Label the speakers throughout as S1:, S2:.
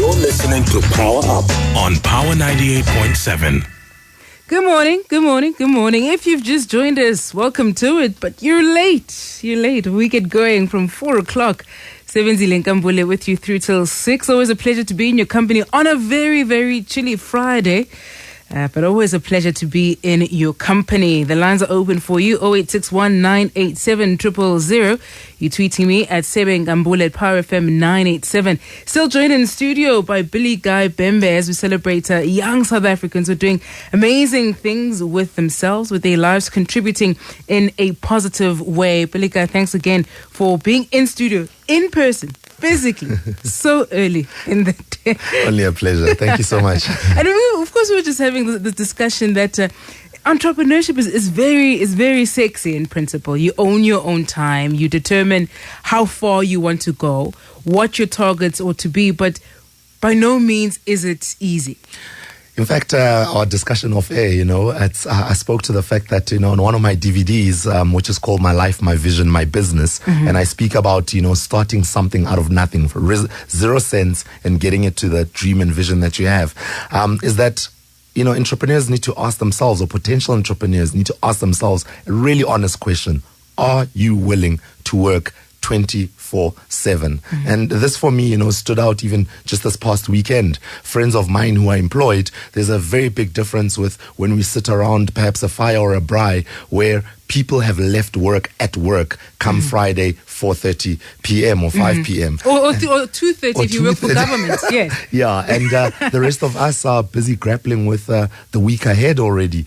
S1: You're listening to Power Up on Power 98.7.
S2: Good morning, good morning, good morning. If you've just joined us, welcome to it. But you're late. We get going from 4 o'clock. Sebenzile Nkambule with you through till 6. Always a pleasure to be in your company on a very, very chilly Friday. But always a pleasure to be in your company. The lines are open for you, 0861 987 000. You're tweeting me at Nkambule at Power FM 987. Still joined in the studio by Billy Guy Bhembe as we celebrate young South Africans who are doing amazing things with themselves, with their lives, contributing in a positive way. Billy Guy, thanks again for being in studio, in person, physically, so early in the day.
S3: Only a pleasure. Thank you so much.
S2: And of course, we were just having the discussion that entrepreneurship is very sexy in principle. You own your own time. You determine how far you want to go, what your targets ought to be, but by no means is it easy.
S3: In fact, our discussion of air, I spoke to the fact that, on one of my DVDs, which is called My Life, My Vision, My Business, and I speak about, starting something out of nothing for 0 cents and getting it to the dream and vision that you have, is that, entrepreneurs need to ask themselves, or potential entrepreneurs need to ask themselves a really honest question. Are you willing to work 24/7? And this for me, stood out even just this past weekend. Friends of mine who are employed, there's a very big difference with when we sit around perhaps a fire or a braai where people have left work at work come Friday, 4:30 p.m. or 5 p.m.
S2: Or 2:30 if you work for government, yes.
S3: Yeah, and the rest of us are busy grappling with the week ahead already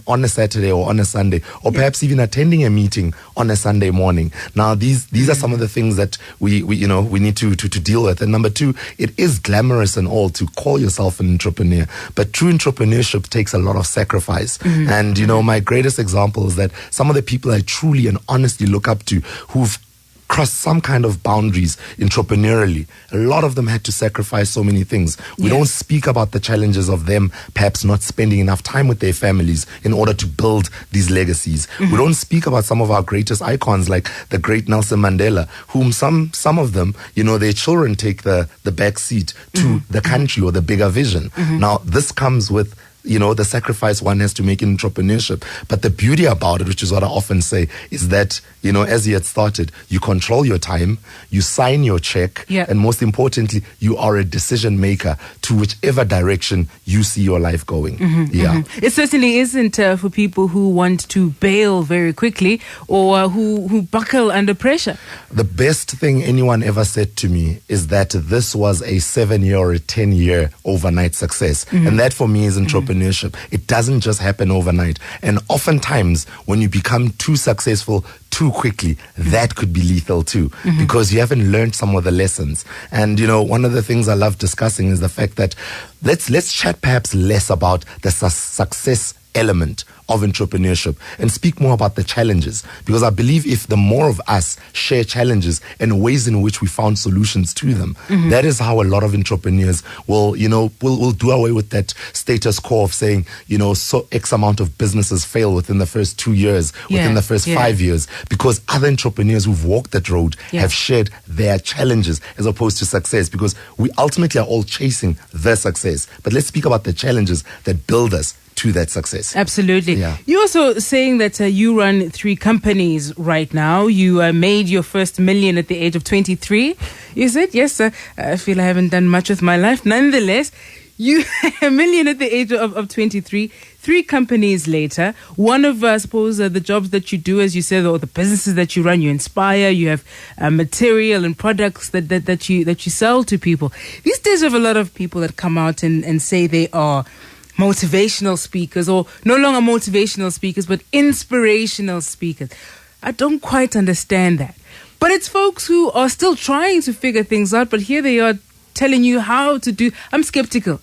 S3: on a Saturday or on a Sunday, or perhaps even attending a meeting on a Sunday morning. Now, these are some of the things that we need to deal with. And number two, it is glamorous and all to call yourself an entrepreneur, but true entrepreneurship takes a lot of sacrifice. And, my greatest example is that some of the people I truly and honestly look up to who've crossed some kind of boundaries entrepreneurially, a lot of them had to sacrifice so many things. We don't speak about the challenges of them perhaps not spending enough time with their families in order to build these legacies. We don't speak about some of our greatest icons like the great Nelson Mandela, whom some of them, their children take the back seat to the country or the bigger vision. Now, this comes with the sacrifice one has to make in entrepreneurship. But the beauty about it, which is what I often say, is that, as you had started, you control your time, you sign your check, and most importantly, you are a decision maker to whichever direction you see your life going.
S2: It certainly isn't for people who want to bail very quickly or who buckle under pressure.
S3: The best thing anyone ever said to me is that this was a 7-year or a 10-year overnight success. And that for me is entrepreneurship. It doesn't just happen overnight. And oftentimes, when you become too successful too quickly, that could be lethal too, because you haven't learned some of the lessons. And, one of the things I love discussing is the fact that let's chat perhaps less about the success element of entrepreneurship and speak more about the challenges, because I believe if the more of us share challenges and ways in which we found solutions to them, that is how a lot of entrepreneurs will do away with that status quo of saying, so X amount of businesses fail within the first 2 years, within the first 5 years, because other entrepreneurs who've walked that road have shared their challenges as opposed to success, because we ultimately are all chasing the success. But let's speak about the challenges that build us to that success.
S2: Absolutely.
S3: Yeah.
S2: You're also saying that you run 3 companies right now. You made your first million at the age of 23. You said, yes, I feel I haven't done much with my life. Nonetheless, you a million at the age of 23. 3 companies later. One of, I suppose, the jobs that you do, as you said, or the businesses that you run, you inspire, you have material and products that you sell to people. These days, we have a lot of people that come out and say they are motivational speakers, or no longer motivational speakers, but inspirational speakers. I don't quite understand that. But it's folks who are still trying to figure things out, but here they are telling you how to do. I'm skeptical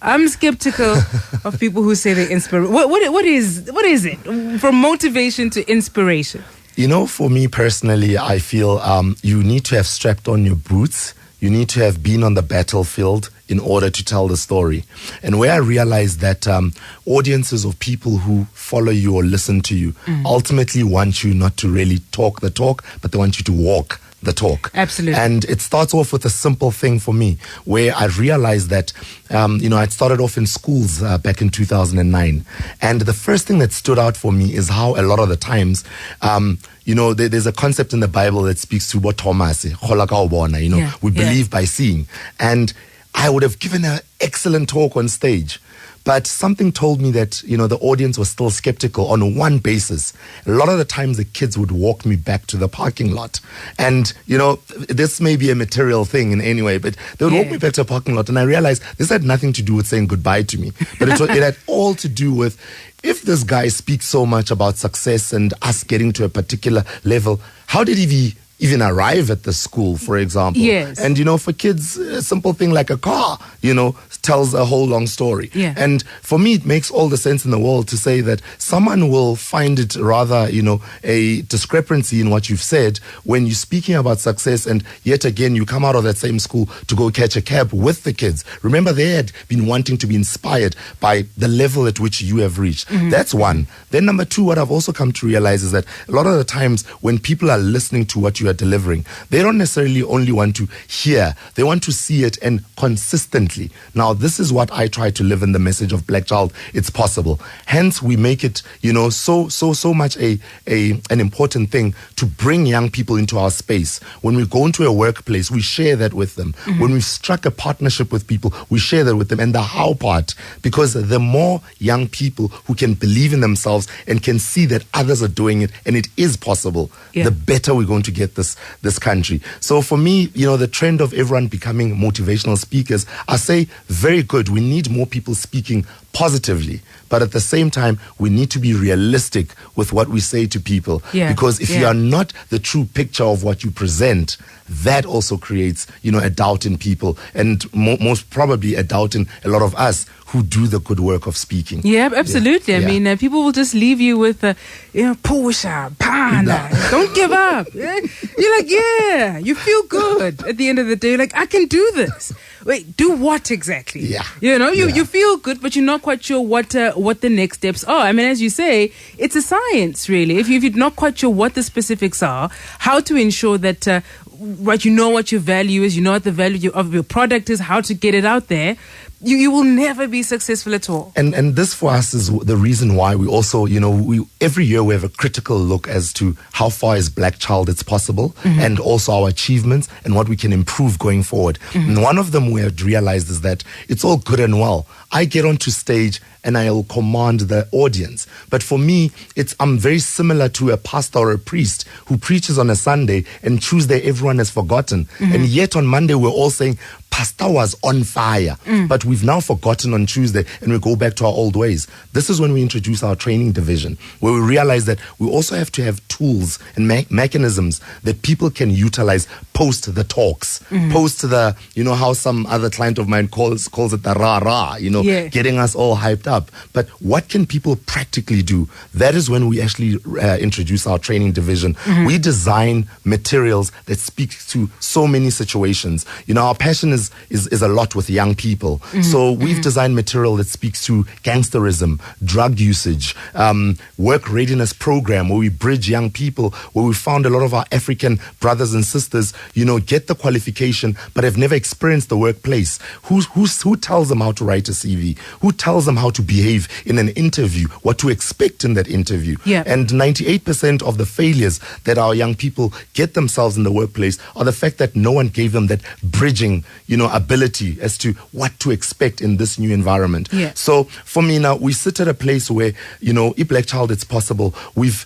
S2: of people who say they inspire. What is it from motivation to inspiration?
S3: For me personally, I feel you need to have strapped on your boots. You need to have been on the battlefield in order to tell the story. And where I realized that audiences of people who follow you or listen to you ultimately want you not to really talk the talk, but they want you to walk the talk.
S2: Absolutely.
S3: And it starts off with a simple thing for me, where I realized that, I'd started off in schools back in 2009. And the first thing that stood out for me is how a lot of the times, there's a concept in the Bible that speaks to what Thomas, we believe by seeing. And I would have given an excellent talk on stage. But something told me that, the audience was still skeptical on one basis. A lot of the times the kids would walk me back to the parking lot. And, this may be a material thing in any way, but they would walk me back to the parking lot. And I realized this had nothing to do with saying goodbye to me. But it had all to do with, if this guy speaks so much about success and us getting to a particular level, how did he even arrive at the school, for example?
S2: Yes.
S3: And, for kids, a simple thing like a car, tells a whole long story.
S2: Yeah.
S3: And for me, it makes all the sense in the world to say that someone will find it rather, a discrepancy in what you've said when you're speaking about success, and yet again, you come out of that same school to go catch a cab with the kids. Remember, they had been wanting to be inspired by the level at which you have reached. Mm-hmm. That's one. Then number two, what I've also come to realize is that a lot of the times when people are listening to what you are delivering, they don't necessarily only want to hear, they want to see it, and consistently. Now, this is what I try to live in the message of Black Child. It's possible. Hence, we make it, so much an important thing to bring young people into our space. When we go into a workplace, we share that with them. Mm-hmm. When we've struck a partnership with people, we share that with them. And the how part, because the more young people who can believe in themselves and can see that others are doing it and it is possible, the better we're going to get this country. So for me, the trend of everyone becoming motivational speakers, I say, very good. We need more people speaking positively, but at the same time, we need to be realistic with what we say to people. Yeah. Because if you are not the true picture of what you present, that also creates, a doubt in people, and most probably a doubt in a lot of us who do the good work of speaking.
S2: Yeah, absolutely. Yeah. I mean, people will just leave you with, pusha, pana, don't give up. You're like, you feel good at the end of the day. You're like, I can do this. Wait, do what exactly?
S3: Yeah.
S2: You feel good, but you're not quite sure what the next steps are. I mean, as you say, it's a science, really. If you're not quite sure what the specifics are, how to ensure that, what your value is, what the value of your product is, how to get it out there, you will never be successful at all.
S3: And this for us is the reason why we also, every year we have a critical look as to how far is Black Child it's possible, mm-hmm. and also our achievements and what we can improve going forward. Mm-hmm. And one of them we have realized is that it's all good and well. I get onto stage and I'll command the audience. But for me, I'm very similar to a pastor or a priest who preaches on a Sunday and Tuesday everyone has forgotten. Mm-hmm. And yet on Monday we're all saying, Pastor was on fire. But we've now forgotten on Tuesday and we go back to our old ways. This is when we introduce our training division, where we realize that we also have to have tools and mechanisms that people can utilize post the talks, post the, how some other client of mine calls it the rah-rah, getting us all hyped up. But what can people practically do? That is when we actually introduce our training division. We design materials that speak to so many situations. Our passion is a lot with young people. So we've designed material that speaks to gangsterism, drug usage, work readiness program, where we bridge young people, where we found a lot of our African brothers and sisters, get the qualification, but have never experienced the workplace. Who tells them how to write a CV? Who tells them how to behave in an interview, what to expect in that interview? Yeah. And 98% of the failures that our young people get themselves in the workplace are the fact that no one gave them that bridging, ability as to what to expect in this new environment. Yeah. So for me now, we sit at a place where, if Black Child it's possible, we've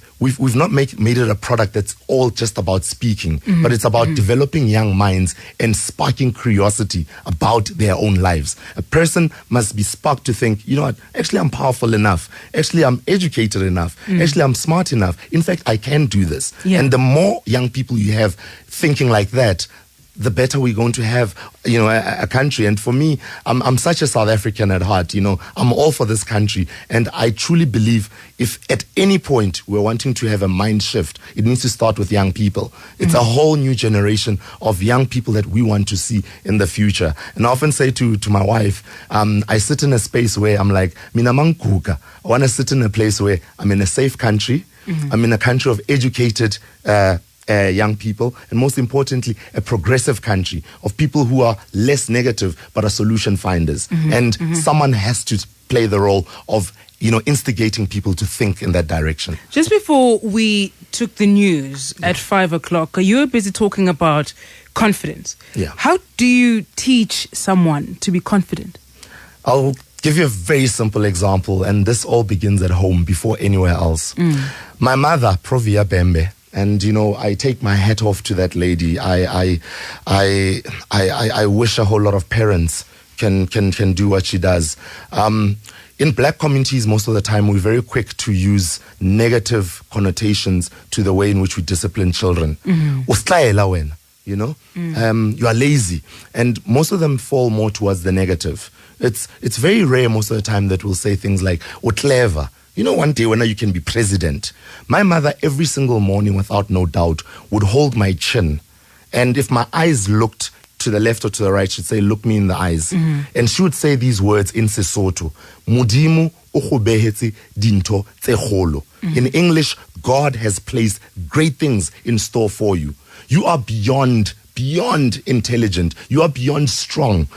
S3: not made it a product that's all just about speaking, but it's about developing young minds and sparking curiosity about their own lives. A person must be sparked to think, actually I'm powerful enough. Actually I'm educated enough. Actually I'm smart enough. In fact, I can do this. Yeah. And the more young people you have thinking like that, the better we're going to have, a country. And for me, I'm such a South African at heart, I'm all for this country. And I truly believe if at any point we're wanting to have a mind shift, it needs to start with young people. It's a whole new generation of young people that we want to see in the future. And I often say to my wife, I sit in a space where I'm like, Mina Mankuka. I want to sit in a place where I'm in a safe country. I'm in a country of educated young people, and most importantly, a progressive country of people who are less negative but are solution finders. Someone has to play the role of instigating people to think in that direction.
S2: Just before we took the news at 5 o'clock, you were busy talking about confidence.
S3: Yeah.
S2: How do you teach someone to be confident?
S3: I'll give you a very simple example, and this all begins at home before anywhere else. My mother, Provia Bhembe, and I take my hat off to that lady. I wish a whole lot of parents can do what she does. In black communities, most of the time, we're very quick to use negative connotations to the way in which we discipline children. You are lazy. And most of them fall more towards the negative. It's very rare most of the time that we'll say things like, clever. One day when you can be president. My mother, every single morning, without no doubt, would hold my chin. And if my eyes looked to the left or to the right, she'd say, look me in the eyes. And she would say these words in Sesotho. Mudimu ukubehetse dinto tse kgolo. In English, God has placed great things in store for you. You are beyond intelligent. You are beyond strong.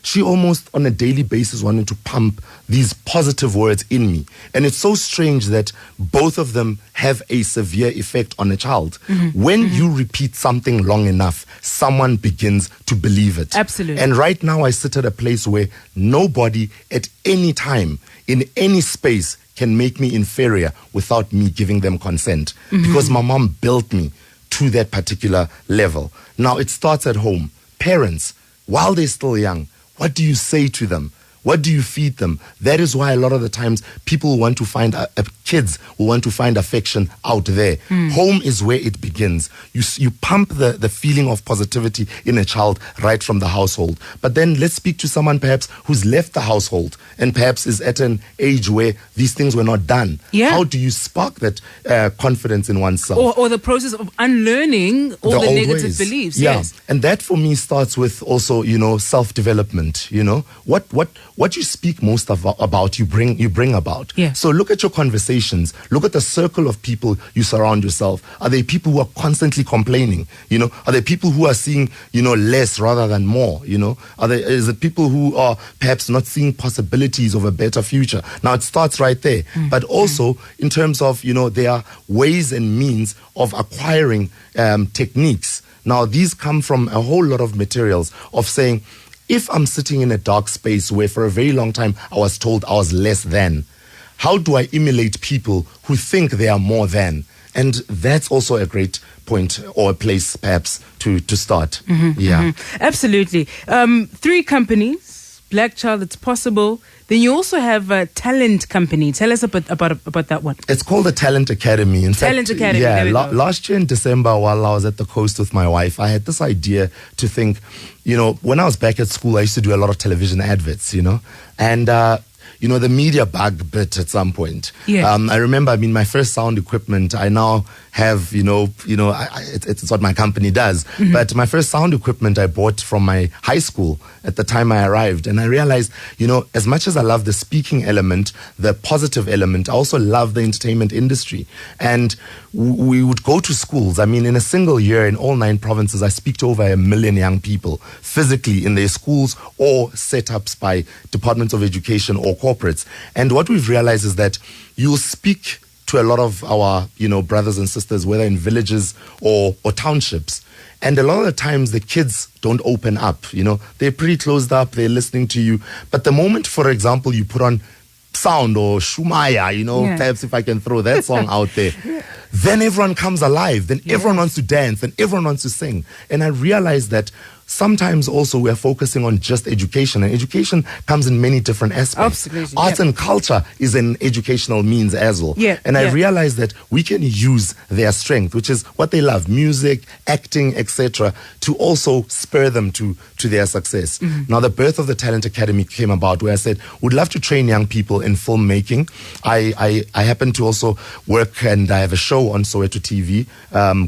S3: She almost on a daily basis wanted to pump these positive words in me. And it's so strange that both of them have a severe effect on a child. When you repeat something long enough, someone begins to believe it.
S2: Absolutely.
S3: And right now I sit at a place where nobody at any time, in any space, can make me inferior without me giving them consent. Because my mom built me to that particular level. Now, it starts at home. Parents, while they're still young, what do you say to them? What do you feed them? That is why a lot of the times people want to find, kids will want to find affection out there. Home is where it begins. You pump the feeling of positivity in a child right from the household. But then let's speak to someone perhaps who's left the household and perhaps is at an age where these things were not done.
S2: Yeah.
S3: How do you spark that confidence in oneself?
S2: Or the process of unlearning all the negative ways. Beliefs.
S3: Yeah.
S2: Yes.
S3: And that for me starts with also, self-development. What you speak most about, you bring about.
S2: Yeah.
S3: So look at your conversations. Look at the circle of people you surround yourself. Are they people who are constantly complaining? Are they people who are seeing, less rather than more? Is it people who are perhaps not seeing possibilities of a better future? Now it starts right there. But also in terms of, there are ways and means of acquiring techniques. Now these come from a whole lot of materials of saying, if I'm sitting in a dark space where for a very long time I was told I was less than, how do I emulate people who think they are more than? And that's also a great point or a place perhaps to start.
S2: Absolutely. 3 companies, Black Child, It's Possible. Then you also have a talent company. Tell us about that one.
S3: It's called the Talent Academy. In
S2: Talent
S3: fact,
S2: Academy.
S3: Yeah, last year in December, while I was at the coast with my wife, I had this idea to think, when I was back at school, I used to do a lot of television adverts, and the media bug bit at some point.
S2: Yeah.
S3: I remember, my first sound equipment, I now have, it's what my company does. But my first sound equipment I bought from my high school at the time I arrived. And I realized, as much as I love the speaking element, the positive element, I also love the entertainment industry. And we would go to schools. In a single year in all 9 provinces, I speak to over 1 million young people physically in their schools or setups by departments of education or corporates. And what we've realized is that you'll speak to a lot of our, brothers and sisters, whether in villages or townships. And a lot of the times the kids don't open up, they're pretty closed up, they're listening to you. But the moment, for example, you put on sound or Shumaya, perhaps if I can throw that song out there, then everyone comes alive, then everyone wants to dance, and everyone wants to sing. And I realized that sometimes also we're focusing on just education, and education comes in many different aspects.
S2: Absolutely.
S3: Arts and culture is an educational means as well. And I realized that we can use their strength, which is what they love, music, acting, etc., to also spur them to their success. Now, the birth of the Talent Academy came about where I said, would love to train young people in filmmaking. I happen to also work, and I have a show on Soweto TV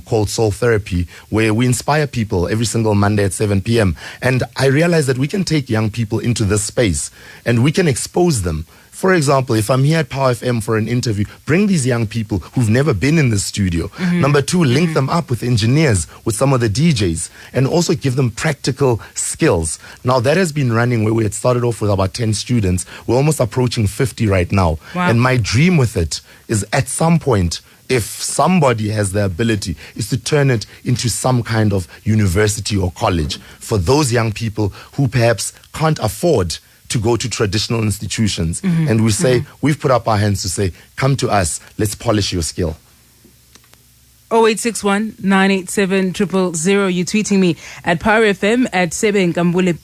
S3: called Soul Therapy, where we inspire people every single Monday at 7 7 p.m. And I realized that we can take young people into this space and we can expose them. For example, if I'm here at Power FM for an interview, bring these young people who've never been in the studio. Number two, link them up with engineers, with some of the DJs, and also give them practical skills. Now, that has been running where we had started off with about 10 students. We're almost approaching 50 right now.
S2: Wow.
S3: And my dream with it is at some point, if somebody has the ability, is to turn it into some kind of university or college for those young people who perhaps can't afford to go to traditional institutions. And we say, we've put up our hands to say, come to us, let's polish your skill.
S2: 0861 987 000. You're tweeting me at Power FM at Nkambule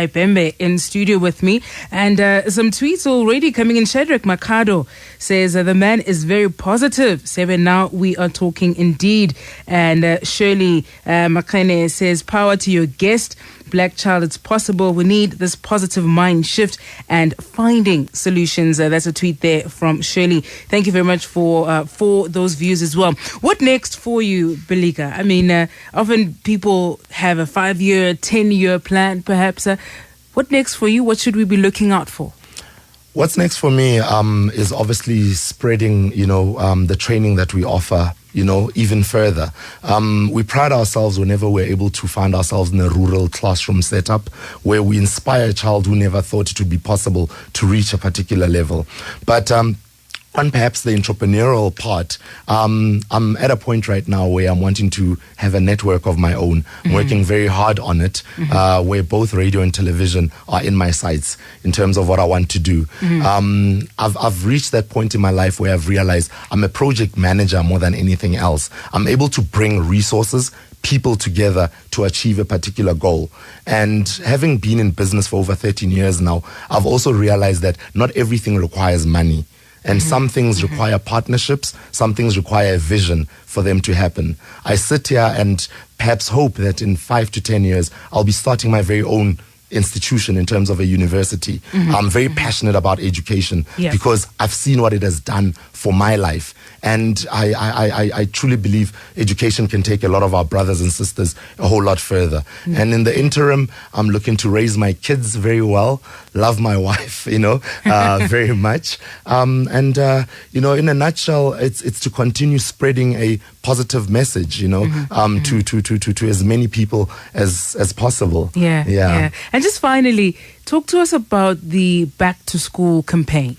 S2: Bhembe in studio with me. And some tweets already coming in. Shadrach Makado says, the man is very positive. Sebe, now we are talking indeed. And Shirley Makane says, power to your guest. Black child, it's possible. We need this positive mind shift and finding solutions. That's a tweet there from Shirley. Thank you very much for those views as well. What next for you, Belika? I mean, often people have a 5-year, 10-year plan, perhaps. What next for you? What should we be looking out for?
S3: What's next for me is obviously spreading, the training that we offer, even further. We pride ourselves whenever we're able to find ourselves in a rural classroom setup where we inspire a child who never thought it would be possible to reach a particular level. But on perhaps the entrepreneurial part, I'm at a point right now where I'm wanting to have a network of my own. I'm working very hard on it, where both radio and television are in my sights in terms of what I want to do. I've reached that point in my life where I've realized I'm a project manager more than anything else. I'm able to bring resources, people together to achieve a particular goal. And having been in business for over 13 years now, I've also realized that not everything requires money. And some things require partnerships, some things require a vision for them to happen. I sit here and perhaps hope that in 5 to 10 years, I'll be starting my very own institution in terms of a university. I'm very passionate about education because I've seen what it has done for my life. And I truly believe education can take a lot of our brothers and sisters a whole lot further. And in the interim, I'm looking to raise my kids very well, love my wife, very much. In a nutshell, it's to continue spreading a positive message, to as many people as possible.
S2: Yeah. And just finally, talk to us about the Back to School campaign.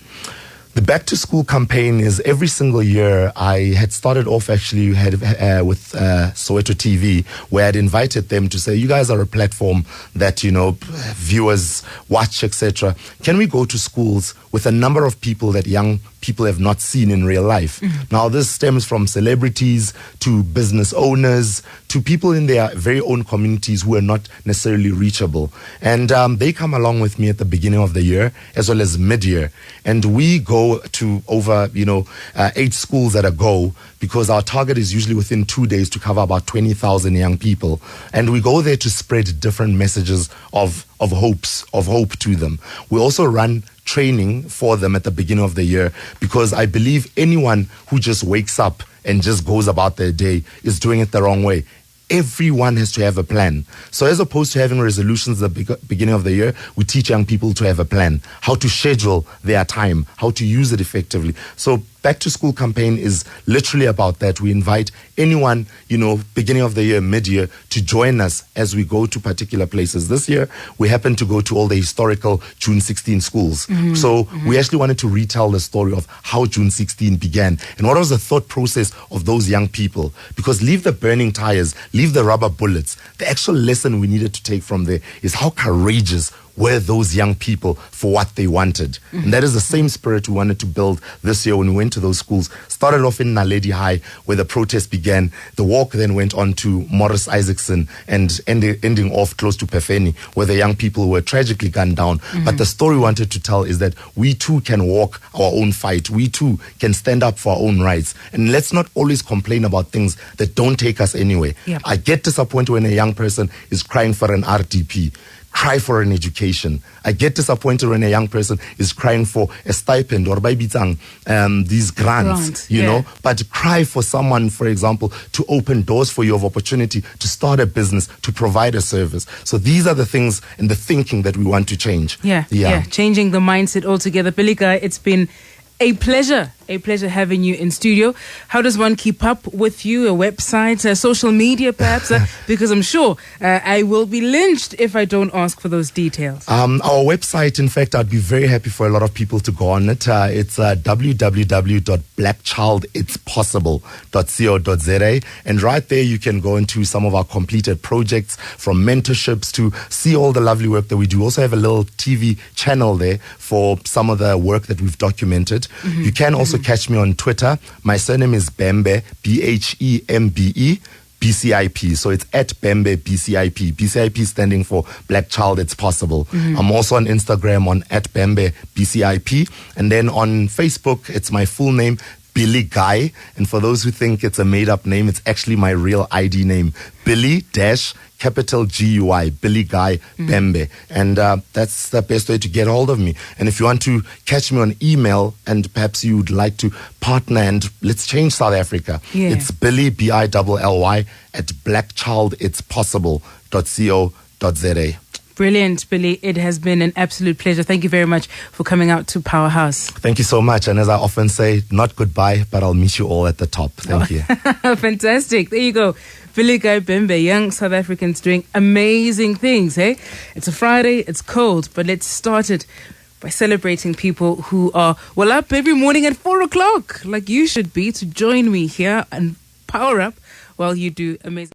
S3: The Back to School campaign is every single year. I had started off actually with Soweto TV, where I'd invited them to say, you guys are a platform that, viewers watch, etc. Can we go to schools with a number of people that young people have not seen in real life? Now, this stems from celebrities to business owners to people in their very own communities who are not necessarily reachable. And they come along with me at the beginning of the year as well as mid-year. And we go to over, 8 schools at a go, because our target is usually within 2 days to cover about 20,000 young people. And we go there to spread different messages of hope to them. We also run training for them at the beginning of the year, because I believe anyone who just wakes up and just goes about their day is doing it the wrong way. Everyone has to have a plan. So as opposed to having resolutions at the beginning of the year, we teach young people to have a plan, how to schedule their time, how to use it effectively. So Back to School campaign is literally about that. We invite anyone, beginning of the year, mid-year, to join us as we go to particular places. This year, we happen to go to all the historical June 16 schools. So we actually wanted to retell the story of how June 16 began and what was the thought process of those young people. Because leave the burning tires, leave the rubber bullets. The actual lesson we needed to take from there is how courageous were those young people for what they wanted. And that is the same spirit we wanted to build this year when we went to those schools. Started off in Naledi High, where the protest began. The walk then went on to Morris Isaacson and ending off close to Pefeni, where the young people were tragically gunned down. But the story we wanted to tell is that we too can walk our own fight. We too can stand up for our own rights. And let's not always complain about things that don't take us anywhere. I get disappointed when a young person is crying for an RDP. cry for an education. I get disappointed when a young person is crying for a stipend or these grants, you know, but cry for someone, for example, to open doors for you of opportunity to start a business, to provide a service. So these are the things and the thinking that we want to change.
S2: Yeah. Changing the mindset altogether. Billy Guy, it's been a pleasure having you in studio. How does one keep up with you? A website, social media perhaps? Because I'm sure I will be lynched if I don't ask for those details.
S3: Our website, in fact, I'd be very happy for a lot of people to go on it. It's www.blackchilditspossible.co.za. And right there you can go into some of our completed projects, from mentorships to see all the lovely work that we do. Also have a little TV channel there for some of the work that we've documented. You can also catch me on Twitter. My surname is Bhembe, Bhembe, BCIP. So it's at Bhembe BCIP. BCIP standing for Black Child It's Possible. I'm also on Instagram on at Bhembe BCIP. And then on Facebook, it's my full name, Billy Guy. And for those who think it's a made-up name, it's actually my real ID name, Billy capital GUI, Billy Guy Bhembe. And that's the best way to get hold of me. And if you want to catch me on email and perhaps you would like to partner and let's change South Africa, it's Billy, BILLY, at blackchilditspossible.co.za.
S2: Brilliant, Billy. It has been an absolute pleasure. Thank you very much for coming out to Powerhouse.
S3: Thank you so much. And as I often say, not goodbye, but I'll meet you all at the top. Thank you.
S2: Fantastic. There you go. Billy Guy Bhembe, young South Africans doing amazing things, hey? It's a Friday, it's cold, but let's start it by celebrating people who are, well, up every morning at 4 o'clock, like you should be, to join me here and power up while you do amazing